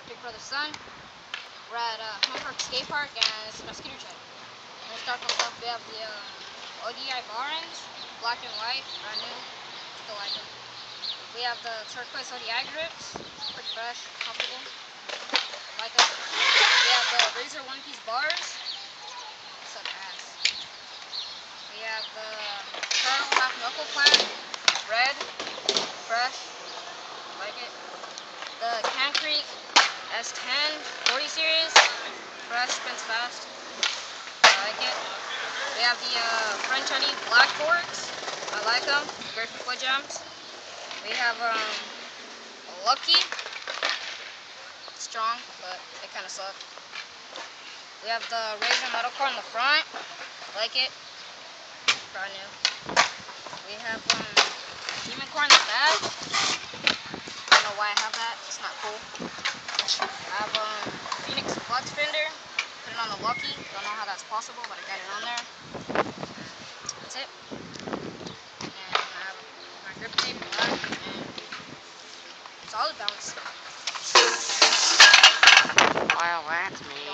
Big Brother Son. We're at Hummingbird Skate Park, and it's my scooter check. We're gonna start things off. We have the ODI bar ends, black and white, brand new. Still like them. We have the turquoise ODI grips, pretty fresh, comfortable. Like them. We have the Razor one-piece bars. Suck ass. We have the Turtle half knuckle plant, red, fresh. Like it. The Can Creek S10 40 series, fresh, spins fast. I like it. We have the French Honey black forks. I like them. Great for foot jumps. We have Lucky. Strong, but they kind of suck. We have the Razor metal core in the front. Like it. Brand new. We have Demon core in the back. I don't know why I have that. It's not cool. I have Phoenix Flex Fender. Put it on the Lucky. Don't know how that's possible, but I got it on there. That's it. And I have my grip tape back and solid bounce. Well, that's me.